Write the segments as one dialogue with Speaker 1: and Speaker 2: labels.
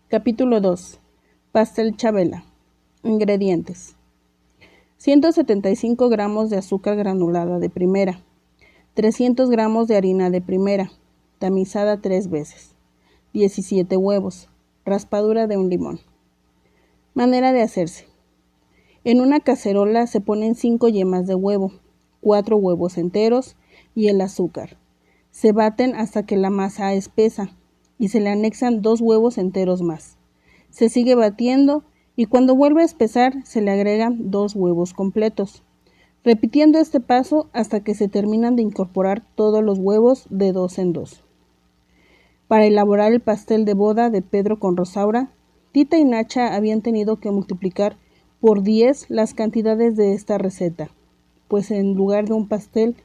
Speaker 1: Capítulo 2. Pastel Chabela. Ingredientes: 175 gramos de azúcar granulada de primera, 300 gramos de harina de primera, tamizada 3 veces, 17 huevos, raspadura de un limón. Manera de hacerse: en una cacerola se ponen 5 yemas de huevo, 4 huevos enteros y el azúcar. Se baten hasta que la masa espesa y se le anexan 2 huevos enteros más. Se sigue batiendo y cuando vuelve a espesar se le agregan 2 huevos completos, repitiendo este paso hasta que se terminan de incorporar todos los huevos de 2 en 2. Para elaborar el pastel de boda de Pedro con Rosaura, Tita y Nacha habían tenido que multiplicar por 10 las cantidades de esta receta, pues en lugar de un pastel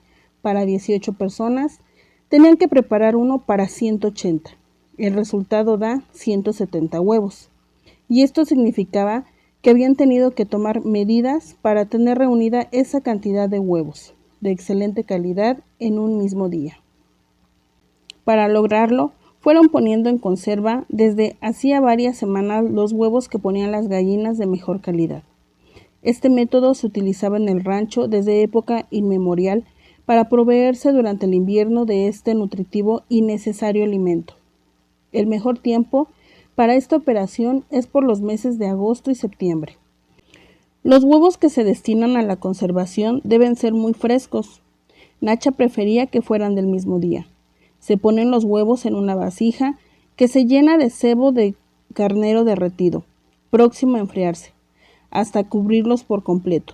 Speaker 1: para 18 personas, tenían que preparar uno para 180. El resultado da 170 huevos. Y esto significaba que habían tenido que tomar medidas para tener reunida esa cantidad de huevos, de excelente calidad, en un mismo día. Para lograrlo, fueron poniendo en conserva desde hacía varias semanas los huevos que ponían las gallinas de mejor calidad. Este método se utilizaba en el rancho desde época inmemorial para proveerse durante el invierno de este nutritivo y necesario alimento. El mejor tiempo para esta operación es por los meses de agosto y septiembre. Los huevos que se destinan a la conservación deben ser muy frescos. Nacha prefería que fueran del mismo día. Se ponen los huevos en una vasija que se llena de sebo de carnero derretido, próximo a enfriarse, hasta cubrirlos por completo.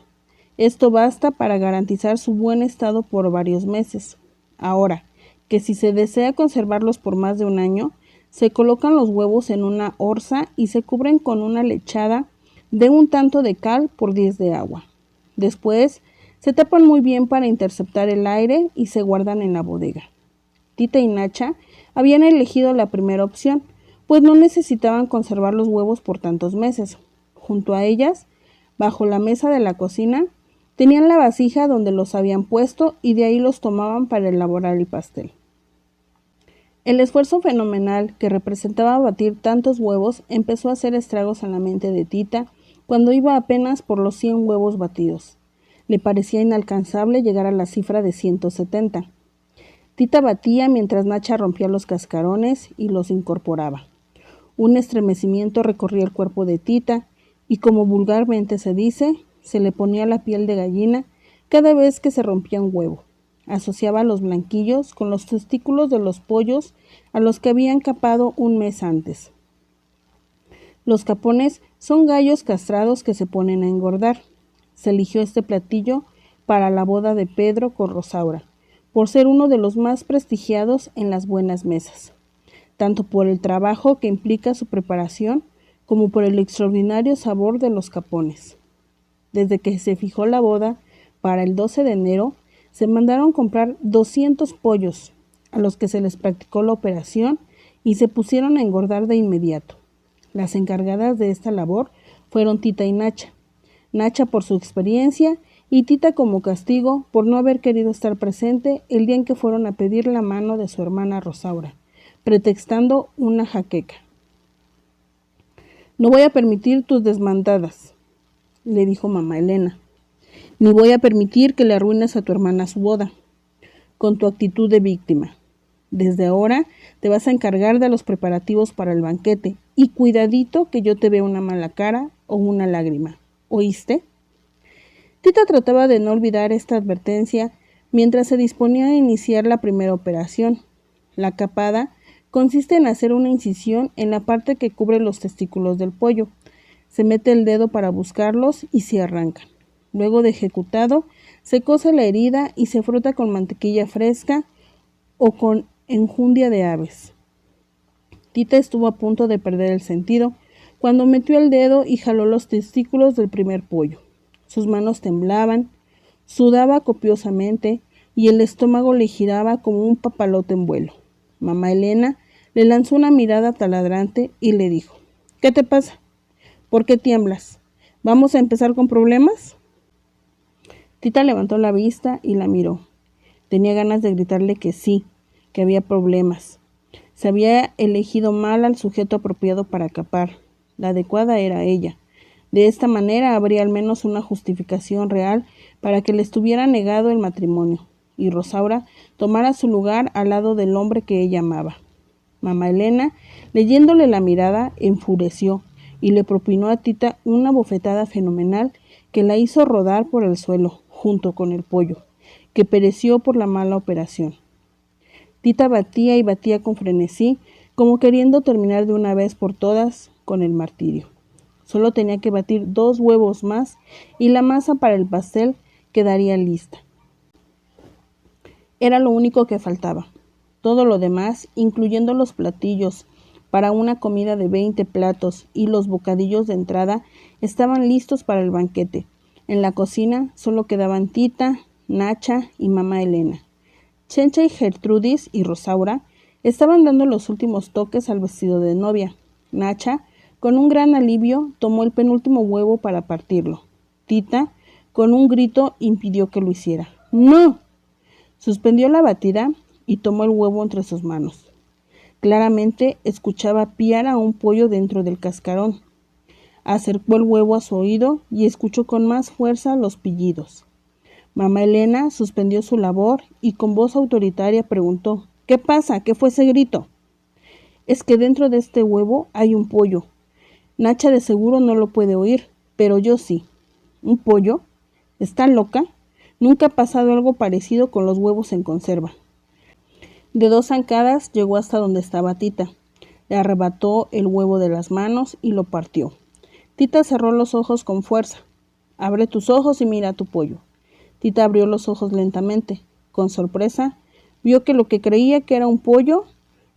Speaker 1: Esto basta para garantizar su buen estado por varios meses. Ahora, que si se desea conservarlos por más de un año, se colocan los huevos en una orza y se cubren con una lechada de un tanto de cal por 10 de agua. Después, se tapan muy bien para interceptar el aire y se guardan en la bodega. Tita y Nacha habían elegido la primera opción, pues no necesitaban conservar los huevos por tantos meses. Junto a ellas, bajo la mesa de la cocina, tenían la vasija donde los habían puesto y de ahí los tomaban para elaborar el pastel. El esfuerzo fenomenal que representaba batir tantos huevos empezó a hacer estragos en la mente de Tita cuando iba apenas por los 100 huevos batidos. Le parecía inalcanzable llegar a la cifra de 170. Tita batía mientras Nacha rompía los cascarones y los incorporaba. Un estremecimiento recorría el cuerpo de Tita y, como vulgarmente se dice, se le ponía la piel de gallina cada vez que se rompía un huevo. Asociaba los blanquillos con los testículos de los pollos a los que habían capado un mes antes. Los capones son gallos castrados que se ponen a engordar. Se eligió este platillo para la boda de Pedro con Rosaura, por ser uno de los más prestigiados en las buenas mesas, tanto por el trabajo que implica su preparación como por el extraordinario sabor de los capones. Desde que se fijó la boda para el 12 de enero, se mandaron comprar 200 pollos, a los que se les practicó la operación y se pusieron a engordar de inmediato. Las encargadas de esta labor fueron Tita y Nacha. Nacha por su experiencia y Tita como castigo por no haber querido estar presente el día en que fueron a pedir la mano de su hermana Rosaura, pretextando una jaqueca. «No voy a permitir tus desmandadas», le dijo mamá Elena, «ni voy a permitir que le arruines a tu hermana su boda, con tu actitud de víctima. Desde ahora te vas a encargar de los preparativos para el banquete y cuidadito que yo te vea una mala cara o una lágrima. ¿Oíste?». Tita trataba de no olvidar esta advertencia mientras se disponía a iniciar la primera operación. La capada consiste en hacer una incisión en la parte que cubre los testículos del pollo. Se mete el dedo para buscarlos y se arrancan. Luego de ejecutado, se cose la herida y se frota con mantequilla fresca o con enjundia de aves. Tita estuvo a punto de perder el sentido cuando metió el dedo y jaló los testículos del primer pollo. Sus manos temblaban, sudaba copiosamente y el estómago le giraba como un papalote en vuelo. Mamá Elena le lanzó una mirada taladrante y le dijo: «¿Qué te pasa? ¿Por qué tiemblas? ¿Vamos a empezar con problemas?». Tita levantó la vista y la miró. Tenía ganas de gritarle que sí, que había problemas. Se había elegido mal al sujeto apropiado para capar. La adecuada era ella. De esta manera habría al menos una justificación real para que le estuviera negado el matrimonio, y Rosaura tomara su lugar al lado del hombre que ella amaba. Mamá Elena, leyéndole la mirada, enfureció y le propinó a Tita una bofetada fenomenal que la hizo rodar por el suelo, junto con el pollo, que pereció por la mala operación. Tita batía y batía con frenesí, como queriendo terminar de una vez por todas con el martirio. Solo tenía que batir 2 huevos más y la masa para el pastel quedaría lista. Era lo único que faltaba. Todo lo demás, incluyendo los platillos para una comida de 20 platos y los bocadillos de entrada, estaban listos para el banquete. En la cocina solo quedaban Tita, Nacha y mamá Elena. Chencha y Gertrudis y Rosaura estaban dando los últimos toques al vestido de novia. Nacha, con un gran alivio, tomó el penúltimo huevo para partirlo. Tita, con un grito, impidió que lo hiciera. ¡No! Suspendió la batida y tomó el huevo entre sus manos. Claramente escuchaba piar a un pollo dentro del cascarón. Acercó el huevo a su oído y escuchó con más fuerza los pillidos. Mamá Elena suspendió su labor y con voz autoritaria preguntó: ¿Qué pasa? ¿Qué fue ese grito? Es que dentro de este huevo hay un pollo. Nacha de seguro no lo puede oír, pero yo sí. ¿Un pollo? ¿Está loca? Nunca ha pasado algo parecido con los huevos en conserva. De 2 zancadas llegó hasta donde estaba Tita. Le arrebató el huevo de las manos y lo partió. Tita cerró los ojos con fuerza. Abre tus ojos y mira tu pollo. Tita abrió los ojos lentamente. Con sorpresa, vio que lo que creía que era un pollo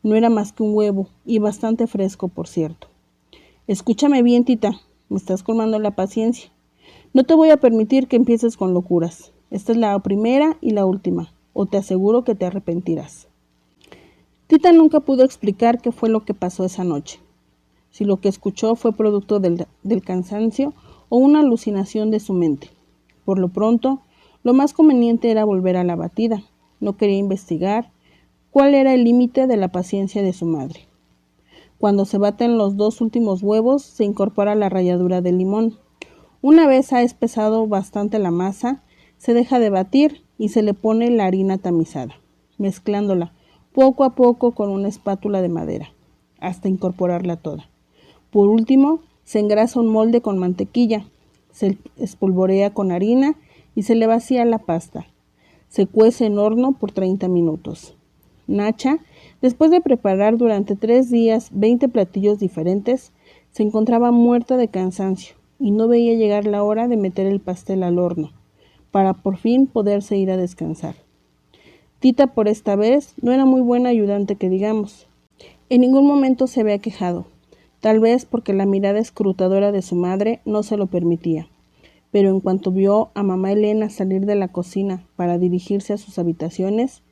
Speaker 1: no era más que un huevo, y bastante fresco, por cierto. Escúchame bien, Tita, me estás colmando la paciencia. No te voy a permitir que empieces con locuras. Esta es la primera y la última, o te aseguro que te arrepentirás. Tita nunca pudo explicar qué fue lo que pasó esa noche. Si lo que escuchó fue producto del cansancio o una alucinación de su mente. Por lo pronto, lo más conveniente era volver a la batida. No quería investigar cuál era el límite de la paciencia de su madre. Cuando se baten los 2 últimos huevos, se incorpora la ralladura de limón. Una vez ha espesado bastante la masa, se deja de batir y se le pone la harina tamizada, mezclándola poco a poco con una espátula de madera, hasta incorporarla toda. Por último, se engrasa un molde con mantequilla, se espolvorea con harina y se le vacía la pasta. Se cuece en horno por 30 minutos. Nacha, después de preparar durante 3 días 20 platillos diferentes, se encontraba muerta de cansancio y no veía llegar la hora de meter el pastel al horno, para por fin poderse ir a descansar. Tita por esta vez no era muy buena ayudante que digamos. En ningún momento se había quejado, tal vez porque la mirada escrutadora de su madre no se lo permitía. Pero en cuanto vio a mamá Elena salir de la cocina para dirigirse a sus habitaciones,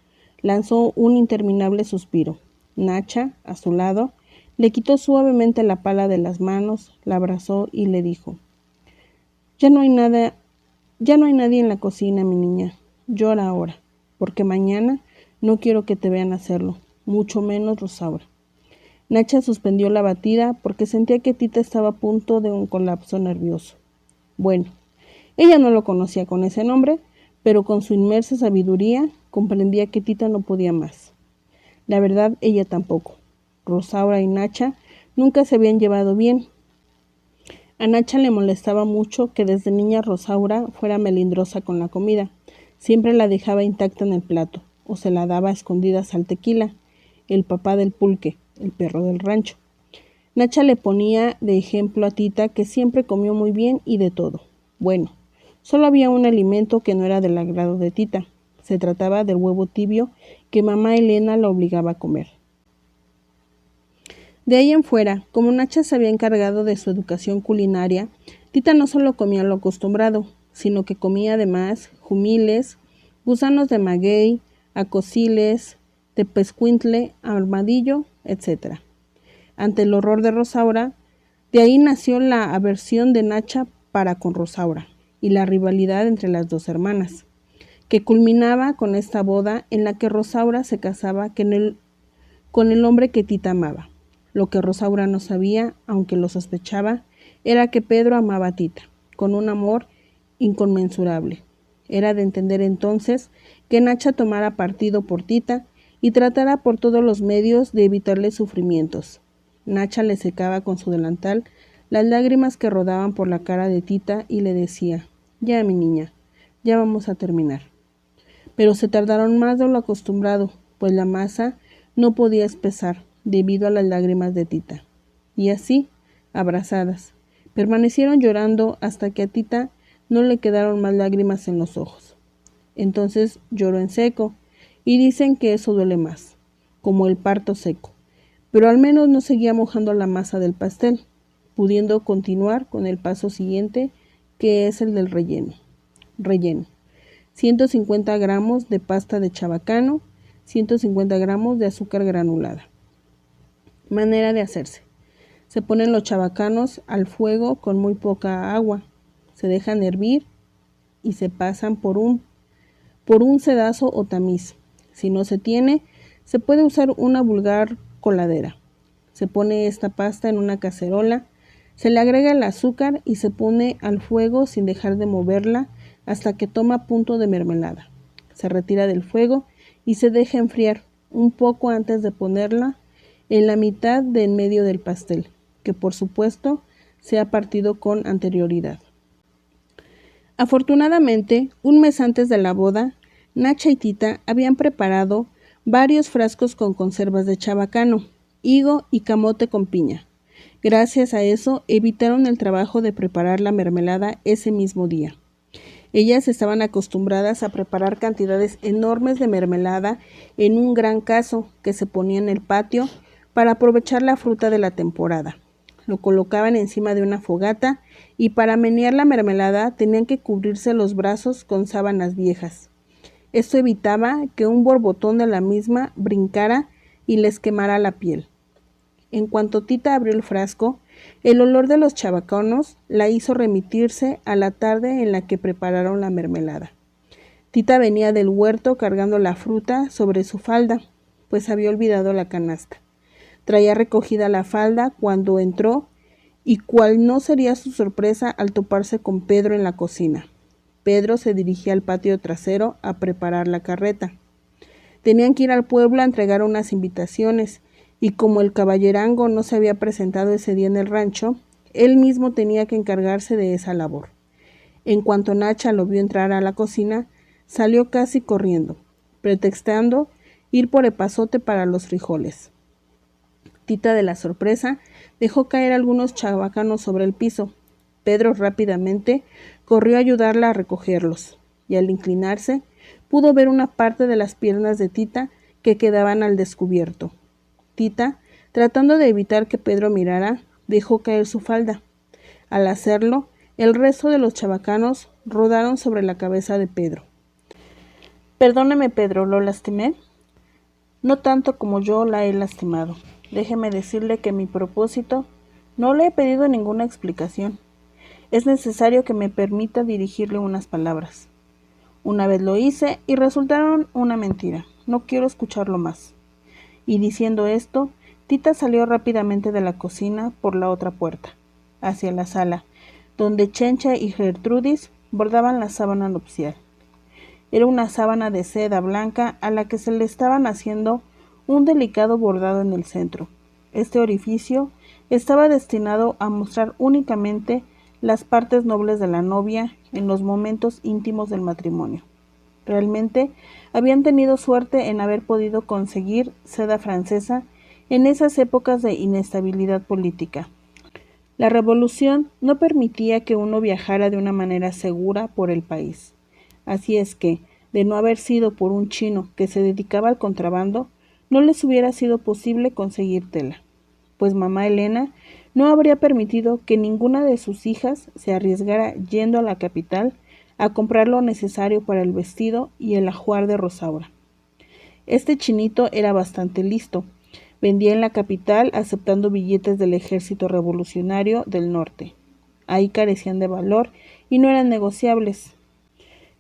Speaker 1: lanzó un interminable suspiro. Nacha, a su lado, le quitó suavemente la pala de las manos, la abrazó y le dijo: Ya no hay nadie en la cocina, mi niña. Llora ahora, porque mañana no quiero que te vean hacerlo, mucho menos Rosaura. Nacha suspendió la batida porque sentía que Tita estaba a punto de un colapso nervioso. Bueno, ella no lo conocía con ese nombre, pero con su inmersa sabiduría comprendía que Tita no podía más. La verdad, ella tampoco. Rosaura y Nacha nunca se habían llevado bien. A Nacha le molestaba mucho que desde niña Rosaura fuera melindrosa con la comida. Siempre la dejaba intacta en el plato, o se la daba a escondidas al Tequila, el papá del pulque, el perro del rancho. Nacha le ponía de ejemplo a Tita, que siempre comió muy bien y de todo. Bueno, solo había un alimento que no era del agrado de Tita. Se trataba del huevo tibio que mamá Elena la obligaba a comer. De ahí en fuera, como Nacha se había encargado de su educación culinaria, Tita no solo comía lo acostumbrado, sino que comía además jumiles, gusanos de maguey, acosiles, tepezcuintle, armadillo, etc. Ante el horror de Rosaura, de ahí nació la aversión de Nacha para con Rosaura y la rivalidad entre las 2 hermanas, que culminaba con esta boda en la que Rosaura se casaba con el hombre que Tita amaba. Lo que Rosaura no sabía, aunque lo sospechaba, era que Pedro amaba a Tita, con un amor inconmensurable. Era de entender entonces que Nacha tomara partido por Tita y tratara por todos los medios de evitarle sufrimientos. Nacha le secaba con su delantal las lágrimas que rodaban por la cara de Tita y le decía: «Ya, mi niña, ya vamos a terminar». Pero se tardaron más de lo acostumbrado, pues la masa no podía espesar debido a las lágrimas de Tita. Y así, abrazadas, permanecieron llorando hasta que a Tita no le quedaron más lágrimas en los ojos. Entonces lloró en seco, y dicen que eso duele más, como el parto seco, pero al menos no seguía mojando la masa del pastel, pudiendo continuar con el paso siguiente, que es el del relleno. Relleno: 150 gramos de pasta de chabacano, 150 gramos de azúcar granulada. Manera de hacerse: se ponen los chabacanos al fuego con muy poca agua, se dejan hervir y se pasan por un sedazo o tamiz. Si no se tiene, se puede usar una vulgar coladera. Se pone esta pasta en una cacerola, se le agrega el azúcar y se pone al fuego sin dejar de moverla hasta que toma punto de mermelada. Se retira del fuego y se deja enfriar un poco antes de ponerla en la mitad de en medio del pastel, que por supuesto se ha partido con anterioridad. Afortunadamente, un mes antes de la boda, Nacha y Tita habían preparado varios frascos con conservas de chabacano, higo y camote con piña. Gracias a eso evitaron el trabajo de preparar la mermelada ese mismo día. Ellas estaban acostumbradas a preparar cantidades enormes de mermelada en un gran caso que se ponía en el patio para aprovechar la fruta de la temporada. Lo colocaban encima de una fogata y para menear la mermelada tenían que cubrirse los brazos con sábanas viejas. Esto evitaba que un borbotón de la misma brincara y les quemara la piel. En cuanto Tita abrió el frasco, el olor de los chabacanos la hizo remitirse a la tarde en la que prepararon la mermelada. Tita venía del huerto cargando la fruta sobre su falda, pues había olvidado la canasta. Traía recogida la falda cuando entró, y cuál no sería su sorpresa al toparse con Pedro en la cocina. Pedro se dirigía al patio trasero a preparar la carreta. Tenían que ir al pueblo a entregar unas invitaciones, y como el caballerango no se había presentado ese día en el rancho, él mismo tenía que encargarse de esa labor. En cuanto Nacha lo vio entrar a la cocina, salió casi corriendo, pretextando ir por epazote para los frijoles. Tita, de la sorpresa, dejó caer algunos chabacanos sobre el piso. Pedro rápidamente corrió a ayudarla a recogerlos, y al inclinarse, pudo ver una parte de las piernas de Tita que quedaban al descubierto. Tita, tratando de evitar que Pedro mirara, dejó caer su falda. Al hacerlo, el resto de los chabacanos rodaron sobre la cabeza de Pedro. «Perdóneme, Pedro, ¿lo lastimé?» «No tanto como yo la he lastimado. Déjeme decirle que mi propósito no le he pedido ninguna explicación. Es necesario que me permita dirigirle unas palabras. Una vez lo hice y resultaron una mentira. No quiero escucharlo más». Y diciendo esto, Tita salió rápidamente de la cocina por la otra puerta, hacia la sala, donde Chencha y Gertrudis bordaban la sábana nupcial. Era una sábana de seda blanca a la que se le estaban haciendo un delicado bordado en el centro. Este orificio estaba destinado a mostrar únicamente las partes nobles de la novia en los momentos íntimos del matrimonio. Realmente habían tenido suerte en haber podido conseguir seda francesa en esas épocas de inestabilidad política. La revolución no permitía que uno viajara de una manera segura por el país. Así es que, de no haber sido por un chino que se dedicaba al contrabando, no les hubiera sido posible conseguir tela, pues mamá Elena no habría permitido que ninguna de sus hijas se arriesgara yendo a la capital a comprar lo necesario para el vestido y el ajuar de Rosaura. Este chinito era bastante listo. Vendía en la capital aceptando billetes del Ejército Revolucionario del Norte. Ahí carecían de valor y no eran negociables.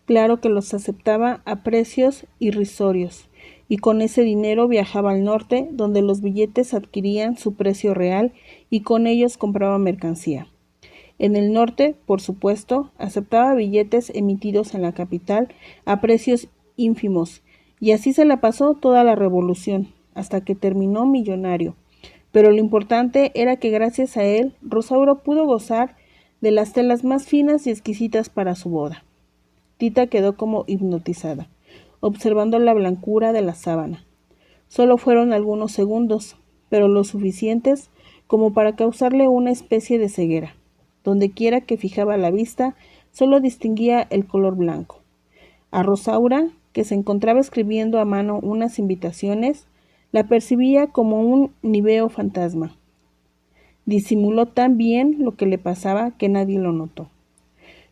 Speaker 1: Claro que los aceptaba a precios irrisorios, y con ese dinero viajaba al norte, donde los billetes adquirían su precio real y con ellos compraba mercancía. En el norte, por supuesto, aceptaba billetes emitidos en la capital a precios ínfimos, y así se la pasó toda la revolución, hasta que terminó millonario. Pero lo importante era que gracias a él, Rosauro pudo gozar de las telas más finas y exquisitas para su boda. Tita quedó como hipnotizada, observando la blancura de la sábana. Solo fueron algunos segundos, pero lo suficientes como para causarle una especie de ceguera. Dondequiera que fijaba la vista, solo distinguía el color blanco. A Rosaura, que se encontraba escribiendo a mano unas invitaciones, la percibía como un níveo fantasma. Disimuló tan bien lo que le pasaba que nadie lo notó.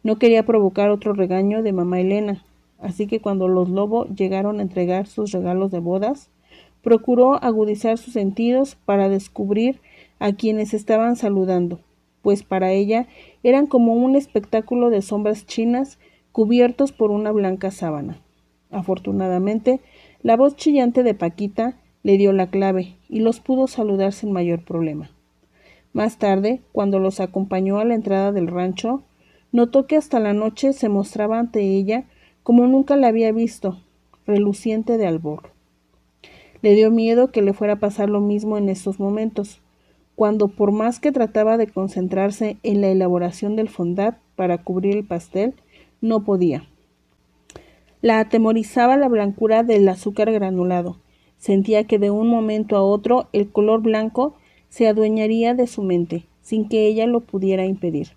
Speaker 1: No quería provocar otro regaño de mamá Elena, así que cuando los Lobo llegaron a entregar sus regalos de bodas, procuró agudizar sus sentidos para descubrir a quienes estaban saludando, pues para ella eran como un espectáculo de sombras chinas cubiertos por una blanca sábana. Afortunadamente, la voz chillante de Paquita le dio la clave y los pudo saludar sin mayor problema. Más tarde, cuando los acompañó a la entrada del rancho, notó que hasta la noche se mostraba ante ella como nunca la había visto, reluciente de albor. Le dio miedo que le fuera a pasar lo mismo en estos momentos, cuando por más que trataba de concentrarse en la elaboración del fondant para cubrir el pastel, no podía. La atemorizaba la blancura del azúcar granulado. Sentía que de un momento a otro el color blanco se adueñaría de su mente, sin que ella lo pudiera impedir.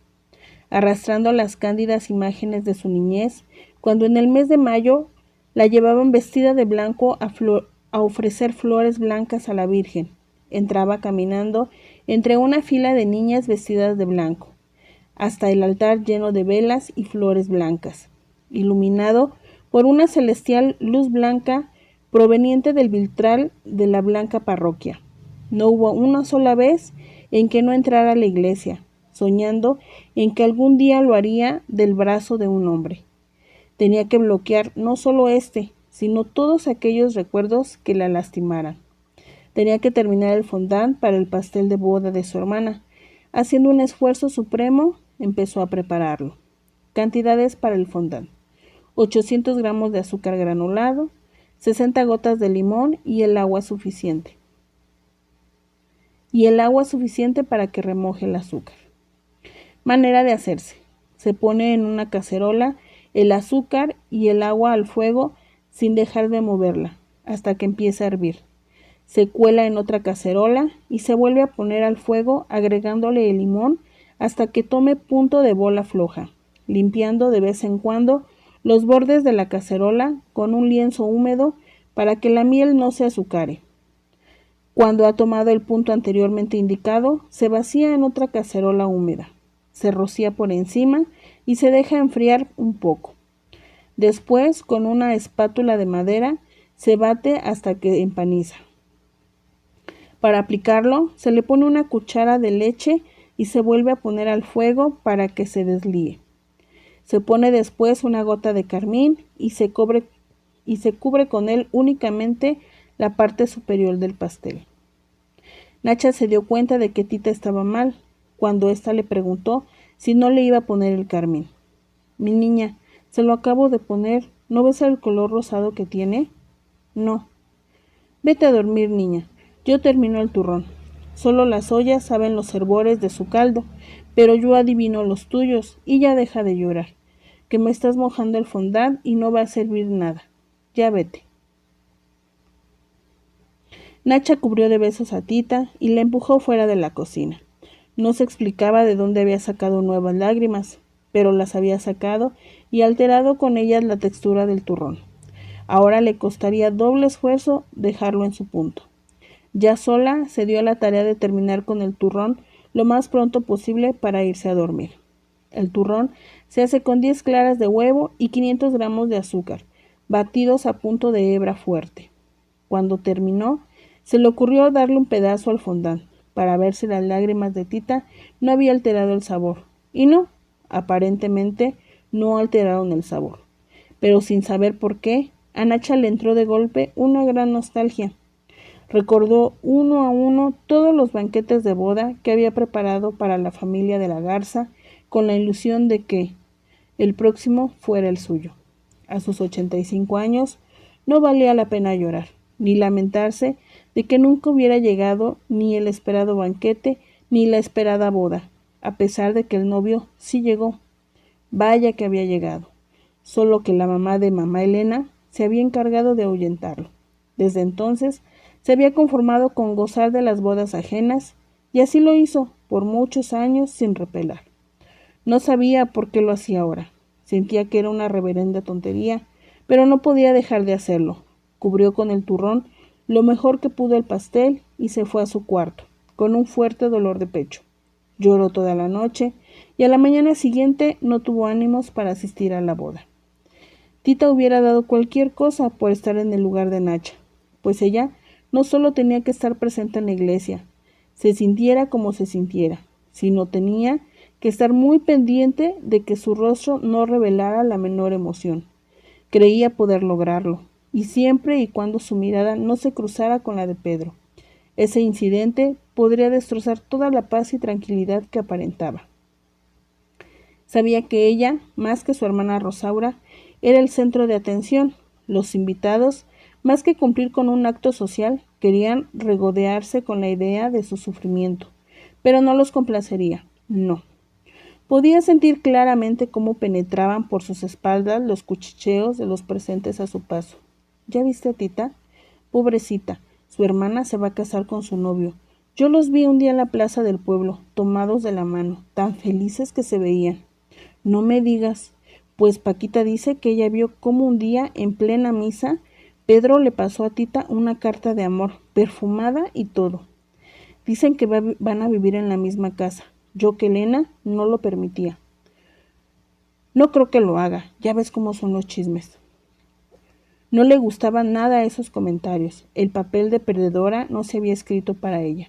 Speaker 1: Arrastrando las cándidas imágenes de su niñez, cuando en el mes de mayo la llevaban vestida de blanco a ofrecer flores blancas a la Virgen, entraba caminando entre una fila de niñas vestidas de blanco, hasta el altar lleno de velas y flores blancas, iluminado por una celestial luz blanca proveniente del vitral de la blanca parroquia. No hubo una sola vez en que no entrara a la iglesia, soñando en que algún día lo haría del brazo de un hombre. Tenía que bloquear no solo sino todos aquellos recuerdos que la lastimaran. Tenía que terminar el fondant para el pastel de boda de su hermana. Haciendo un esfuerzo supremo, empezó a prepararlo. Cantidades para el fondant: 800 gramos de azúcar granulado, 60 gotas de limón y el agua suficiente. Para que remoje el azúcar. Manera de hacerse: se pone en una cacerola el azúcar y el agua al fuego sin dejar de moverla hasta que empiece a hervir. Se cuela en otra cacerola y se vuelve a poner al fuego agregándole el limón hasta que tome punto de bola floja, limpiando de vez en cuando los bordes de la cacerola con un lienzo húmedo para que la miel no se azucare. Cuando ha tomado el punto anteriormente indicado, se vacía en otra cacerola húmeda, se rocía por encima y se deja enfriar un poco. Después, con una espátula de madera, se bate hasta que empaniza. Para aplicarlo, se le pone una cuchara de leche y se vuelve a poner al fuego para que se deslíe. Se pone después una gota de carmín y se cubre con él únicamente la parte superior del pastel. Nacha se dio cuenta de que Tita estaba mal cuando ésta le preguntó si no le iba a poner el carmín. «Mi niña, se lo acabo de poner. ¿No ves el color rosado que tiene?» «No». «Vete a dormir, niña. Yo termino el turrón. Solo las ollas saben los hervores de su caldo, pero yo adivino los tuyos y ya deja de llorar, que me estás mojando el fondant y no va a servir nada. Ya vete». Nacha cubrió de besos a Tita y la empujó fuera de la cocina. No se explicaba de dónde había sacado nuevas lágrimas, pero las había sacado y alterado con ellas la textura del turrón. Ahora le costaría doble esfuerzo dejarlo en su punto. Ya sola se dio a la tarea de terminar con el turrón lo más pronto posible para irse a dormir. El turrón se hace con 10 claras de huevo y 500 gramos de azúcar, batidos a punto de hebra fuerte. Cuando terminó, se le ocurrió darle un pedazo al fondant, para ver si las lágrimas de Tita no había alterado el sabor. Y no, aparentemente no alteraron el sabor. Pero sin saber por qué, A Nacha le entró de golpe una gran nostalgia. Recordó uno a uno todos los banquetes de boda que había preparado para la familia de la Garza, con la ilusión de que el próximo fuera el suyo. A sus 85 años no valía la pena llorar, ni lamentarse de que nunca hubiera llegado ni el esperado banquete ni la esperada boda, a pesar de que el novio sí llegó. Vaya que había llegado, solo que la mamá de mamá Elena se había encargado de ahuyentarlo. Desde entonces se había conformado con gozar de las bodas ajenas, y así lo hizo por muchos años sin repelar. No sabía por qué lo hacía ahora. Sentía que era una reverenda tontería, pero no podía dejar de hacerlo. Cubrió con el turrón lo mejor que pudo el pastel y se fue a su cuarto, con un fuerte dolor de pecho. Lloró toda la noche y a la mañana siguiente no tuvo ánimos para asistir a la boda. Tita hubiera dado cualquier cosa por estar en el lugar de Nacha, pues ella no solo tenía que estar presente en la iglesia, se sintiera como se sintiera, sino tenía que estar muy pendiente de que su rostro no revelara la menor emoción. Creía poder lograrlo, y siempre y cuando su mirada no se cruzara con la de Pedro. Ese incidente podría destrozar toda la paz y tranquilidad que aparentaba. Sabía que ella, más que su hermana Rosaura, era el centro de atención. Los invitados, más que cumplir con un acto social, querían regodearse con la idea de su sufrimiento, pero no los complacería, no. Podía sentir claramente cómo penetraban por sus espaldas los cuchicheos de los presentes a su paso. ¿Ya viste a Tita? Pobrecita, su hermana se va a casar con su novio. Yo los vi un día en la plaza del pueblo, tomados de la mano, tan felices que se veían. No me digas, pues Paquita dice que ella vio cómo un día, en plena misa, Pedro le pasó a Tita una carta de amor, perfumada y todo. Dicen que van a vivir en la misma casa. Yo que Elena no lo permitía. No creo que lo haga, ya ves cómo son los chismes. No le gustaban nada esos comentarios. El papel de perdedora no se había escrito para ella.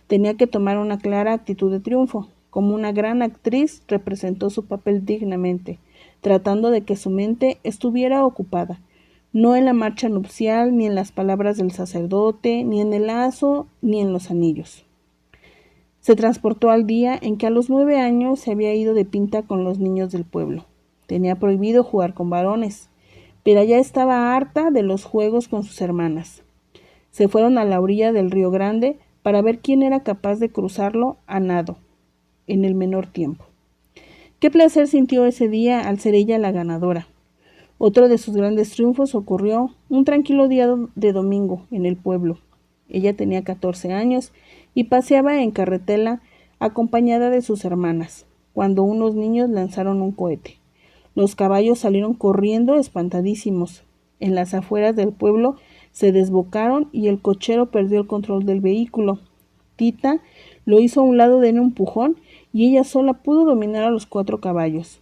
Speaker 1: Tenía que tomar una clara actitud de triunfo. Como una gran actriz, representó su papel dignamente, tratando de que su mente estuviera ocupada, no en la marcha nupcial, ni en las palabras del sacerdote, ni en el lazo, ni en los anillos. Se transportó al día en que a los 9 años se había ido de pinta con los niños del pueblo. Tenía prohibido jugar con varones, pero ya estaba harta de los juegos con sus hermanas. Se fueron a la orilla del Río Grande para ver quién era capaz de cruzarlo a nado, en el menor tiempo. Qué placer sintió ese día al ser ella la ganadora. Otro de sus grandes triunfos ocurrió un tranquilo día de domingo en el pueblo. Ella tenía 14 años y paseaba en carretela acompañada de sus hermanas, cuando unos niños lanzaron un cohete. Los caballos salieron corriendo espantadísimos. En las afueras del pueblo se desbocaron y el cochero perdió el control del vehículo. Tita lo hizo a un lado de un empujón y ella sola pudo dominar a los 4 caballos.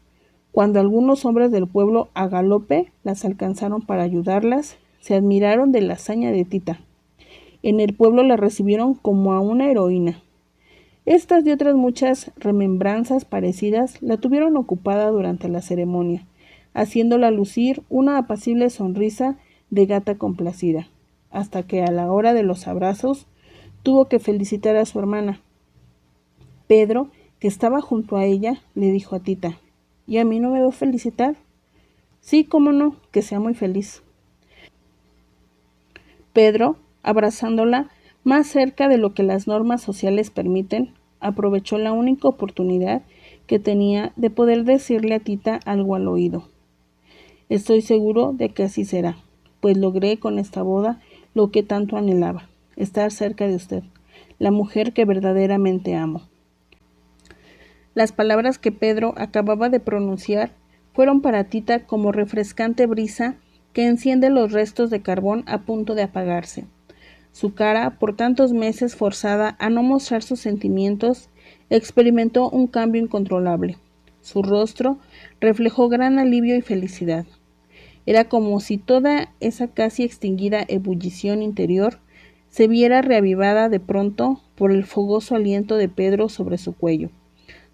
Speaker 1: Cuando algunos hombres del pueblo a galope las alcanzaron para ayudarlas, se admiraron de la hazaña de Tita. En el pueblo la recibieron como a una heroína. Estas y otras muchas remembranzas parecidas la tuvieron ocupada durante la ceremonia, haciéndola lucir una apacible sonrisa de gata complacida, hasta que a la hora de los abrazos tuvo que felicitar a su hermana. Pedro, que estaba junto a ella, le dijo a Tita: ¿Y a mí no me va a felicitar? Sí, cómo no, que sea muy feliz. Pedro, abrazándola más cerca de lo que las normas sociales permiten, aprovechó la única oportunidad que tenía de poder decirle a Tita algo al oído. Estoy seguro de que así será, pues logré con esta boda lo que tanto anhelaba, estar cerca de usted, la mujer que verdaderamente amo. Las palabras que Pedro acababa de pronunciar fueron para Tita como refrescante brisa que enciende los restos de carbón a punto de apagarse. Su cara, por tantos meses forzada a no mostrar sus sentimientos, experimentó un cambio incontrolable. Su rostro reflejó gran alivio y felicidad. Era como si toda esa casi extinguida ebullición interior se viera reavivada de pronto por el fogoso aliento de Pedro sobre su cuello,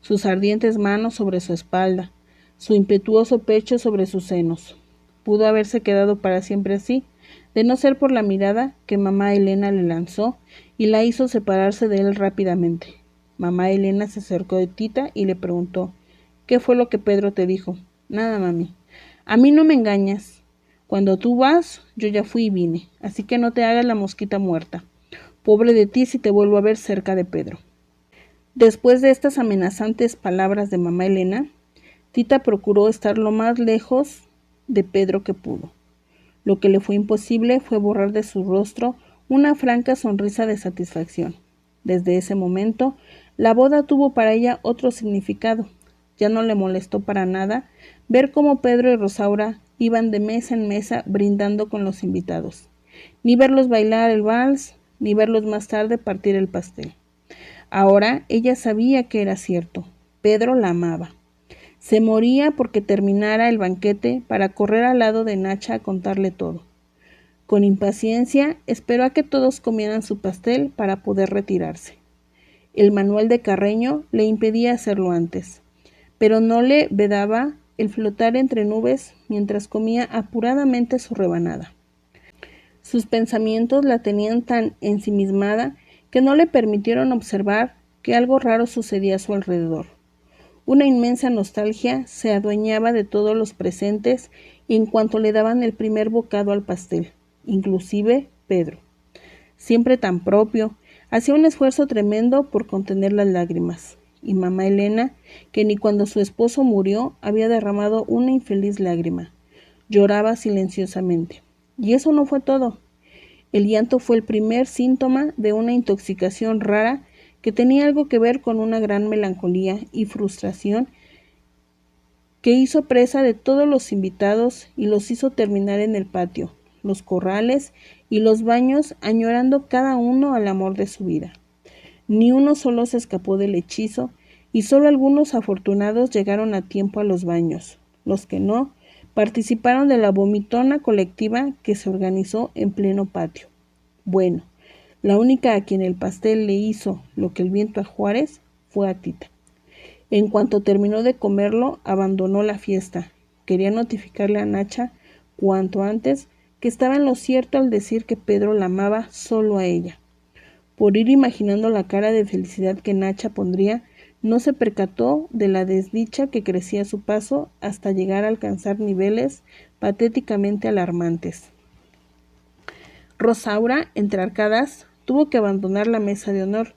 Speaker 1: sus ardientes manos sobre su espalda, su impetuoso pecho sobre sus senos. Pudo haberse quedado para siempre así, de no ser por la mirada que mamá Elena le lanzó y la hizo separarse de él rápidamente. Mamá Elena se acercó de Tita y le preguntó: ¿qué fue lo que Pedro te dijo? Nada, mami. A mí no me engañas. Cuando tú vas, yo ya fui y vine, así que no te hagas la mosquita muerta. Pobre de ti si te vuelvo a ver cerca de Pedro. Después de estas amenazantes palabras de mamá Elena, Tita procuró estar lo más lejos de Pedro que pudo. Lo que le fue imposible fue borrar de su rostro una franca sonrisa de satisfacción. Desde ese momento, la boda tuvo para ella otro significado. Ya no le molestó para nada ver cómo Pedro y Rosaura iban de mesa en mesa brindando con los invitados, ni verlos bailar el vals, ni verlos más tarde partir el pastel. Ahora ella sabía que era cierto. Pedro la amaba. Se moría porque terminara el banquete para correr al lado de Nacha a contarle todo. Con impaciencia esperó a que todos comieran su pastel para poder retirarse. El manual de Carreño le impedía hacerlo antes, pero no le vedaba el flotar entre nubes mientras comía apuradamente su rebanada. Sus pensamientos la tenían tan ensimismada que no le permitieron observar que algo raro sucedía a su alrededor. Una inmensa nostalgia se adueñaba de todos los presentes en cuanto le daban el primer bocado al pastel, inclusive Pedro. Siempre tan propio, hacía un esfuerzo tremendo por contener las lágrimas, y mamá Elena, que ni cuando su esposo murió había derramado una infeliz lágrima, lloraba silenciosamente. Y eso no fue todo. El llanto fue el primer síntoma de una intoxicación rara que tenía algo que ver con una gran melancolía y frustración que hizo presa de todos los invitados y los hizo terminar en el patio, los corrales y los baños, añorando cada uno al amor de su vida. Ni uno solo se escapó del hechizo y solo algunos afortunados llegaron a tiempo a los baños. Los que no, participaron de la vomitona colectiva que se organizó en pleno patio. Bueno, la única a quien el pastel le hizo lo que el viento a Juárez fue a Tita. En cuanto terminó de comerlo, abandonó la fiesta. Quería notificarle a Nacha cuanto antes que estaba en lo cierto al decir que Pedro la amaba solo a ella. Por ir imaginando la cara de felicidad que Nacha pondría, no se percató de la desdicha que crecía a su paso hasta llegar a alcanzar niveles patéticamente alarmantes. Rosaura, entre arcadas, tuvo que abandonar la mesa de honor.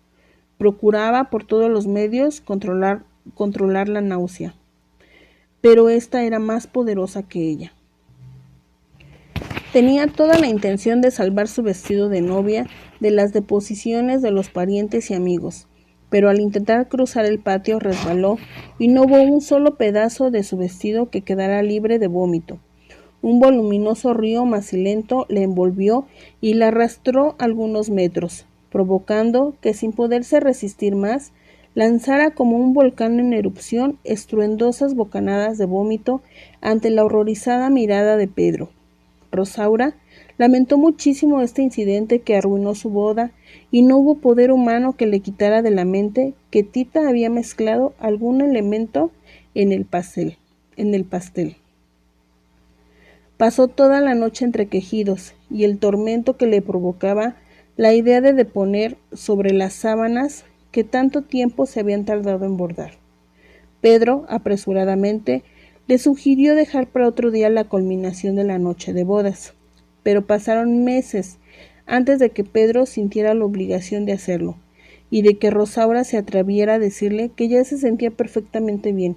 Speaker 1: Procuraba por todos los medios controlar la náusea, pero esta era más poderosa que ella. Tenía toda la intención de salvar su vestido de novia de las deposiciones de los parientes y amigos, pero al intentar cruzar el patio resbaló y no hubo un solo pedazo de su vestido que quedara libre de vómito. Un voluminoso río macilento le envolvió y la arrastró algunos metros, provocando que, sin poderse resistir más, lanzara como un volcán en erupción estruendosas bocanadas de vómito ante la horrorizada mirada de Pedro. Rosaura lamentó muchísimo este incidente que arruinó su boda y no hubo poder humano que le quitara de la mente que Tita había mezclado algún elemento en el pastel. Pasó toda la noche entre quejidos y el tormento que le provocaba la idea de deponer sobre las sábanas que tanto tiempo se habían tardado en bordar. Pedro, apresuradamente, le sugirió dejar para otro día la culminación de la noche de bodas, pero pasaron meses antes de que Pedro sintiera la obligación de hacerlo y de que Rosaura se atreviera a decirle que ya se sentía perfectamente bien.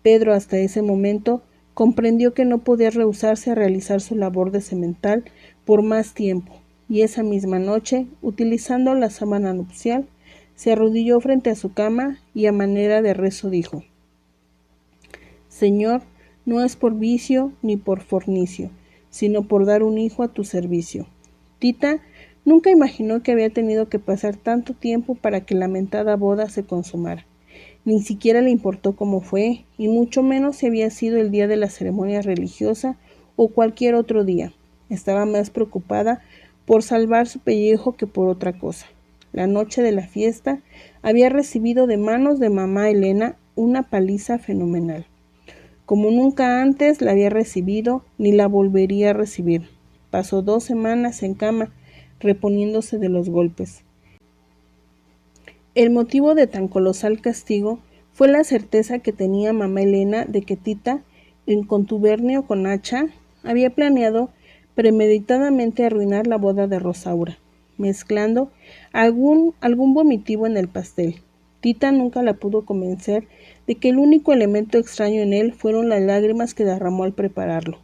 Speaker 1: Pedro hasta ese momento comprendió que no podía rehusarse a realizar su labor de semental por más tiempo, y esa misma noche, utilizando la sábana nupcial, se arrodilló frente a su cama y a manera de rezo dijo: Señor, no es por vicio ni por fornicio, sino por dar un hijo a tu servicio. Tita nunca imaginó que había tenido que pasar tanto tiempo para que la lamentada boda se consumara. Ni siquiera le importó cómo fue, y mucho menos si había sido el día de la ceremonia religiosa o cualquier otro día. Estaba más preocupada por salvar su pellejo que por otra cosa. La noche de la fiesta había recibido de manos de mamá Elena una paliza fenomenal. como nunca antes la había recibido ni la volvería a recibir. Pasó 2 semanas en cama, reponiéndose de los golpes. El motivo de tan colosal castigo fue la certeza que tenía mamá Elena de que Tita, en contubernio con Nacha, había planeado premeditadamente arruinar la boda de Rosaura, mezclando algún vomitivo en el pastel. Tita nunca la pudo convencer de que el único elemento extraño en él fueron las lágrimas que derramó al prepararlo.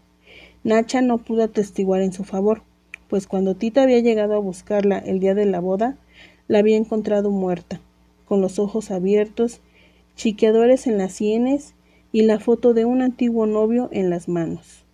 Speaker 1: Nacha no pudo atestiguar en su favor, pues cuando Tita había llegado a buscarla el día de la boda, la había encontrado muerta, con los ojos abiertos, chiqueadores en las sienes y la foto de un antiguo novio en las manos.